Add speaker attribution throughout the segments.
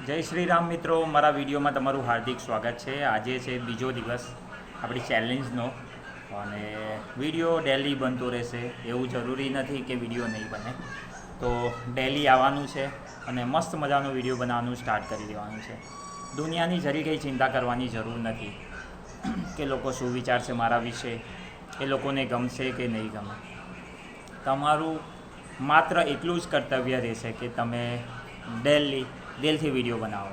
Speaker 1: જય શ્રી રામ મિત્રો, મારા વિડીયોમાં તમારું હાર્દિક સ્વાગત છે। આજે છે બીજો દિવસ આપણી ચેલેન્જનો અને વિડીયો ડેલી બનતો રહેશે એવું જરૂરી નથી કે વિડીયો નહીં બને, તો ડેલી આવવાનું છે અને મસ્ત મજાનો વિડીયો બનાવવાનું સ્ટાર્ટ કરી દેવાનું છે। દુનિયાની જરી કંઈ ચિંતા કરવાની જરૂર નથી કે લોકો શું વિચારશે મારા વિશે, એ લોકોને ગમશે કે નહીં ગમે। તમારું માત્ર એટલું જ કર્તવ્ય રહેશે કે તમે દિલથી વિડીયો બનાવો।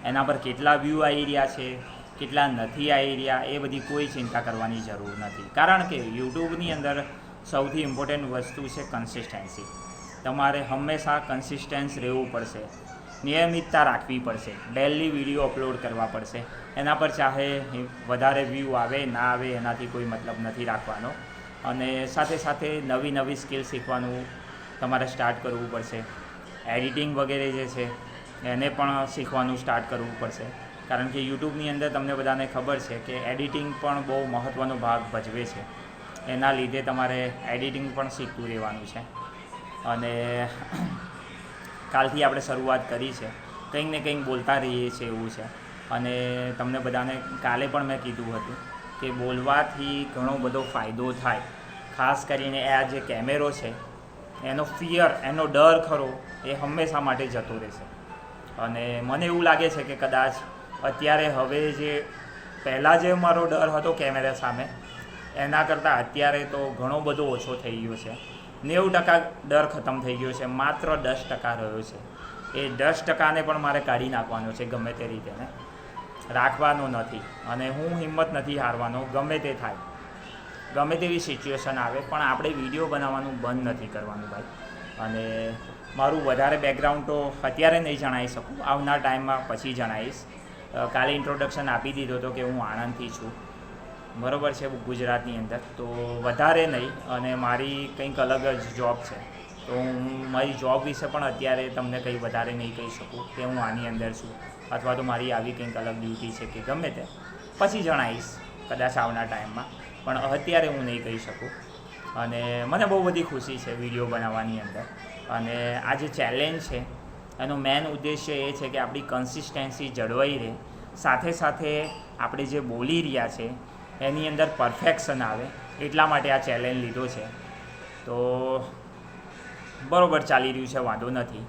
Speaker 1: એના પર કેટલા વ્યૂ આવી રહ્યા છે, કેટલા નથી આવી રહ્યા, એ બધી કોઈ ચિંતા કરવાની જરૂર નથી, કારણ કે યુટ્યુબની અંદર સૌથી ઇમ્પોર્ટન્ટ વસ્તુ છે કન્સિસ્ટન્સી। તમારે હંમેશા કન્સિસ્ટન્સ રહેવું પડશે, નિયમિતતા રાખવી પડશે, ડેલી વિડીયો અપલોડ કરવા પડશે। એના પર ચાહે વધારે વ્યૂ આવે ના આવે એનાથી કોઈ મતલબ નથી રાખવાનો, અને સાથે સાથે નવી નવી સ્કિલ શીખવાનું તમારે સ્ટાર્ટ કરવું પડશે। એડિટિંગ વગેરે જે છે એને પણ શીખવાનું સ્ટાર્ટ કરવું પડશે, કારણ કે યુટ્યુબની અંદર તમને બધાને ખબર છે કે એડિટિંગ પણ બહુ મહત્ત્વનો ભાગ ભજવે છે। એના લીધે તમારે એડિટિંગ પણ શીખતું રહેવાનું છે, અને કાલથી આપણે શરૂઆત કરી છે, કંઈક ને કંઈક બોલતા રહીએ છીએ એવું છે। અને તમને બધાને કાલે પણ મેં કીધું હતું કે બોલવાથી ઘણો બધો ફાયદો થાય, ખાસ કરીને આ જે કેમેરો છે એનો ફિયર, એનો ડર ખરો એ હંમેશા માટે જતો રહેશે। અને મને એવું લાગે છે કે કદાચ અત્યારે હવે જે પહેલાં જે મારો ડર હતો કેમેરા સામે, એના કરતાં અત્યારે તો ઘણો બધો ઓછો થઈ ગયો છે। 90% ડર ખતમ થઈ ગયો છે, માત્ર 10% રહ્યો છે। એ 10%ને પણ મારે કાઢી નાખવાનો છે, ગમે તે રીતે ને રાખવાનો નથી, અને હું હિંમત નથી હારવાનો, ગમે તે થાય, ગમે તેવી સિચ્યુએશન આવે, પણ આપણે વિડીયો બનાવવાનું બંધ નથી કરવાનું ભાઈ। અને મારું વધારે બેકગ્રાઉન્ડ તો અત્યારે નહીં જણાવી શકું, આવનાર ટાઈમમાં પછી જણાવીશ। કાલે ઇન્ટ્રોડક્શન આપી દીધો હતો કે હું આણંદથી છું, બરાબર છે, ગુજરાતની અંદર, તો વધારે નહીં, અને મારી કંઈક અલગ જ જોબ છે, તો હું મારી જોબ વિશે પણ અત્યારે તમને કંઈ વધારે નહીં કહી શકું કે હું આની અંદર છું, અથવા તો મારી આવી કંઈક અલગ ડ્યુટી છે કે ગમે તે, પછી જણાવીશ કદાચ આવનાર ટાઈમમાં, પણ અત્યારે હું નહીં કહી શકું। અને મને બહુ બધી ખુશી છે વિડીયો બનાવવાની અંદર, અને આ જે ચેલેન્જ છે એનો મેઇન ઉદ્દેશ્ય એ છે કે આપણી કન્સિસ્ટન્સી જળવાઈ રહે, સાથે સાથે આપણે જે બોલી રહ્યા છે એની અંદર પરફેક્શન આવે, એટલા માટે આ ચેલેન્જ લીધો છે। તો બરાબર ચાલી રહ્યું છે, વાંધો નથી।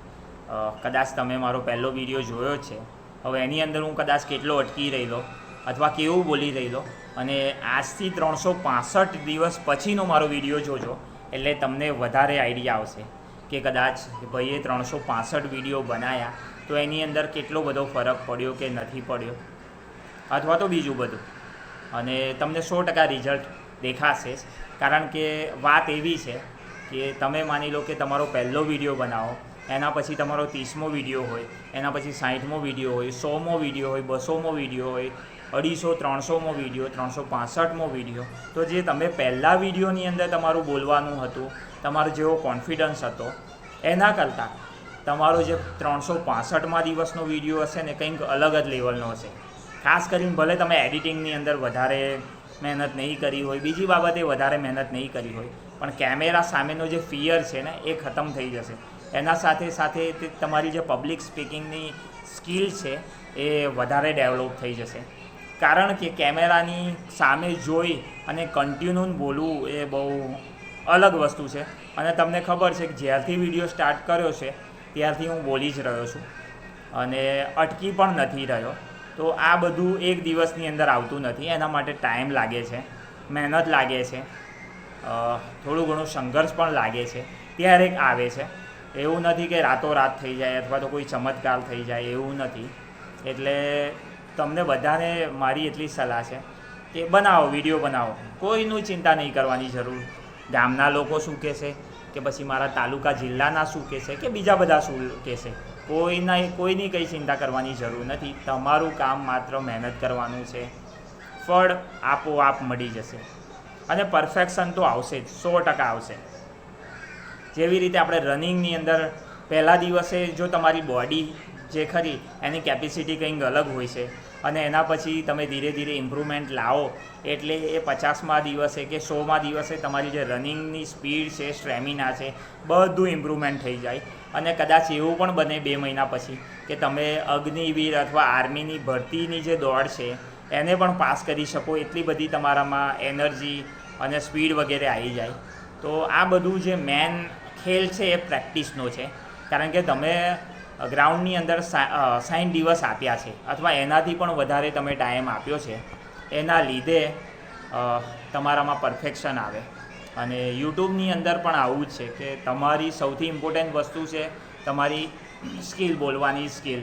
Speaker 1: કદાચ તમે મારો પહેલો વિડીયો જોયો છે, હવે એની અંદર હું કદાચ કેટલો અટકી રહેલો અથવા કેવું બોલી રહેલો, અને આજથી 365 દિવસ પછીનો મારો વિડીયો જોજો, એટલે તમને વધારે આઈડિયા આવશે કે કદાચ ભાઈએ 365 વિડીયો બનાવ્યા તો એની અંદર કેટલો બધો ફરક પડ્યો કે નથી પડ્યો, અથવા તો બીજું બધું, અને તમને 100% રિઝલ્ટ દેખાશે જ। કારણ કે વાત એવી છે કે તમે માની લો કે તમારો પહેલો વિડીયો બનાવો, એના પછી તમારો 30મો વિડીયો હોય, એના પછી 60મો વિડીયો હોય, 100મો વિડીયો હોય, 200મો વિડીયો હોય, 250, 300મો વિડીયો, 365મો વિડીયો, તો જે તમે પહેલાં વિડીયોની અંદર તમારું બોલવાનું હતું, તમારો જેવો કોન્ફિડન્સ હતો, એના કરતાં તમારો જે 365મા દિવસનો વિડીયો હશે ને કંઈક અલગ જ લેવલનો હશે। ખાસ કરીને ભલે તમે એડિટિંગની અંદર વધારે મહેનત નહીં કરી હોય, બીજી બાબતે વધારે મહેનત નહીં કરી હોય, પણ કેમેરા સામેનો જે ફિયર છે ને એ ખતમ થઈ જશે। એના સાથે સાથે તમારી જે પબ્લિક સ્પીકિંગની સ્કિલ છે એ વધારે ડેવલપ થઈ જશે, કારણ કે કેમેરાની સામે જોઈ અને કન્ટિન્યુ બોલવું એ બહુ અલગ વસ્તુ છે। અને તમને ખબર છે કે જ્યારથી વિડીયો સ્ટાર્ટ કર્યો છે ત્યારથી હું બોલી જ રહ્યો છું, અને અટકી પણ નથી રહ્યો। તો આ બધું એક દિવસની અંદર આવતું નથી, એના માટે ટાઈમ લાગે છે, મહેનત લાગે છે, થોડું ઘણું સંઘર્ષ પણ લાગે છે, ત્યારે આવે છે। એવું નથી કે રાતોરાત થઈ જાય અથવા તો કોઈ ચમત્કાર થઈ જાય, એવું નથી। એટલે તમને બધાને મારી એટલી સલાહ છે કે બનાવો, વિડીયો બનાવો, કોઈનું ચિંતા નહીં કરવાની જરૂર, ગામના લોકો શું કહેશે કે પછી મારા તાલુકા જિલ્લાના શું કહેશે કે બીજા બધા શું કહેશે, કોઈની કંઈ ચિંતા કરવાની જરૂર નથી। તમારું કામ માત્ર મહેનત કરવાનું છે, ફળ આપોઆપ મળી જશે, અને પરફેક્શન તો આવશે જ, 100% આવશે। જેવી રીતે આપણે રનિંગની અંદર પહેલા દિવસે જો તમારી બોડી જે ખરી એની કેપેસિટી કંઈક અલગ હોય છે, અને એના પછી તમે ધીરે ધીરે ઇમ્પ્રુવમેન્ટ લાવો, એટલે એ 50મા દિવસે કે 100મા દિવસે તમારી જે રનિંગની સ્પીડ છે, સ્ટેમિના છે, બધું ઇમ્પ્રુવમેન્ટ થઈ જાય। અને કદાચ એવું પણ બને 2 મહિના પછી કે તમે અગ્નિવીર અથવા આર્મીની ભરતીની જે દોડ છે એને પણ પાસ કરી શકો, એટલી બધી તમારામાં એનર્જી અને સ્પીડ વગેરે આવી જાય. તો આ બધું જે મેન ખેલ છે એ પ્રેક્ટિસનો છે, કારણ કે તમે ગ્રાઉન્ડની અંદર 60 દિવસ આપ્યા છે અથવા એનાથી પણ વધારે તમે ટાઈમ આપ્યો છે, એના લીધે તમારામાં પરફેક્શન આવે. અને યુટ્યુબની અંદર પણ આવું જ છે કે તમારી સૌથી ઇમ્પોર્ટન્ટ વસ્તુ છે તમારી સ્કિલ, બોલવાની સ્કિલ.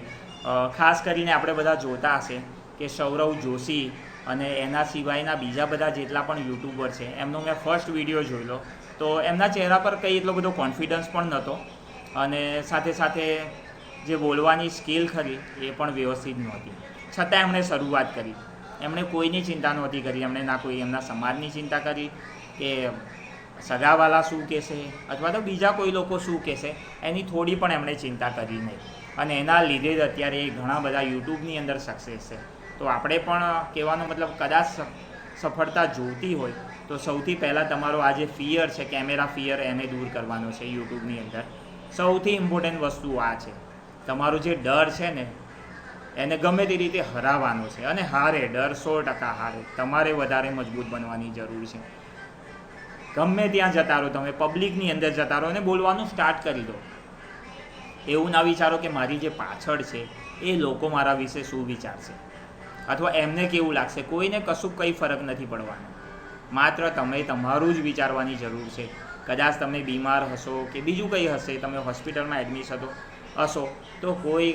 Speaker 1: ખાસ કરીને આપણે બધા જોતા હશે કે સૌરવ જોશી અને એના સિવાયના બીજા બધા જેટલા પણ યુટ્યુબર છે એમનો મેં ફર્સ્ટ વિડીયો જોયેલો, તો એમના ચહેરા પર કંઈ એટલો બધો કોન્ફિડન્સ પણ નહોતો અને સાથે સાથે જે બોલવાની સ્કિલ ખરી એ પણ વ્યવસ્થિત નહોતી. છતાં એમણે શરૂઆત કરી. એમણે કોઈની ચિંતા નહોતી કરી, એમણે ના કોઈ એમના સમાજની ચિંતા કરી કે સગાવાલા શું કહેશે અથવા તો બીજા કોઈ લોકો શું કહેશે, એની થોડી પણ એમણે ચિંતા કરી નહીં. અને એના લીધે જ અત્યારે ઘણા બધા યુટ્યુબની અંદર સક્સેસ છે. તો આપણે પણ કહેવાનો મતલબ, કદાચ સફળતા જોઈતી હોય તો સૌથી પહેલાં તમારો આ જે ફિયર છે, કેમેરા ફિયર, એને દૂર કરવાનો છે. યુટ્યુબની અંદર સૌથી ઇમ્પોર્ટન્ટ વસ્તુ આ છે. તમારો જે ડર છે ને એને ગમે તે રીતે હરાવવાનો છે. અને હારે, ડર 100% હારે. તમારે વધારે મજબૂત બનવાની જરૂર છે. ગમે ત્યાં જતા રહો, તમે પબ્લિકની અંદર જતા રહો અને બોલવાનું સ્ટાર્ટ કરી દો. એવું ના વિચારો કે મારી જે પાછળ છે એ લોકો મારા વિશે શું વિચારશે અથવા એમને કેવું લાગશે. કોઈને કશું કંઈ ફરક નથી પડવાનો. માત્ર તમે તમારું જ વિચારવાની જરૂર છે. કદાચ તમે બીમાર હશો કે બીજું કંઈ હશે, તમે હોસ્પિટલમાં એડમિટ હશો તો કોઈ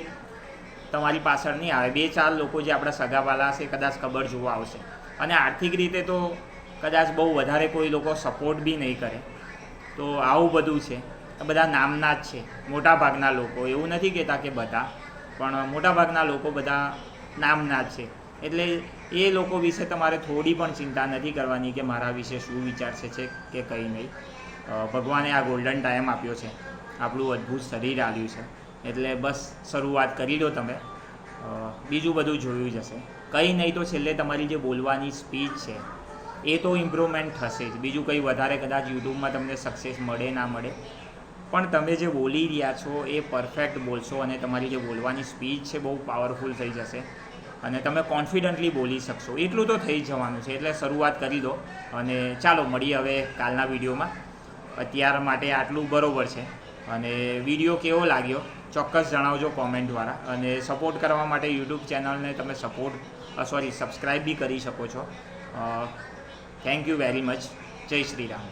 Speaker 1: તમારી પાછળ નહીં આવે. 2-4 લોકો જે આપણા સગાવાલા હશે કદાચ ખબર જોવા આવશે. અને આર્થિક રીતે તો કદાચ બહુ વધારે કોઈ લોકો સપોર્ટ બી નહીં કરે. તો આવું બધું છે. બધા નામના જ છે મોટાભાગના લોકો. એવું નથી કહેતા કે બધા, પણ મોટાભાગના લોકો બધા નામના જ છે. એટલે એ લોકો વિશે તમારે થોડી પણ ચિંતા નથી કરવાની કે મારા વિશે શું વિચારશે છે કે કંઈ નહીં. ભગવાને આ ગોલ્ડન ટાઈમ આપ્યો છે, આપણું અદ્ભુત શરીર આપ્યું છે, એટલે બસ શરૂઆત કરી દો તમે. બીજું બધું જોયું જશે. કંઈ નહીં તો છેલ્લે તમારી જે બોલવાની સ્પીચ છે એ તો ઇમ્પ્રુવમેન્ટ થશે જ. બીજું કંઈ વધારે કદાચ યુટ્યુબમાં તમને સક્સેસ મળે ના મળે, પણ તમે જે બોલી રહ્યા છો એ પરફેક્ટ બોલશો અને તમારી જે બોલવાની સ્પીચ છે બહુ પાવરફુલ થઈ જશે અને તમે કોન્ફિડન્ટલી બોલી શકશો. એટલું તો થઈ જવાનું છે. એટલે શરૂઆત કરી દો અને ચાલો મળીએ હવે કાલના વિડીયોમાં. અત્યાર માટે આટલું બરાબર છે. અને વિડીયો કેવો લાગ્યો ચોક્કસ જણાવજો કોમેન્ટ દ્વારા. અને સપોર્ટ કરવા માટે યુટ્યુબ ચેનલને તમે સબસ્ક્રાઈબ બી કરી શકો છો. Thank you very much. જય શ્રી રામ.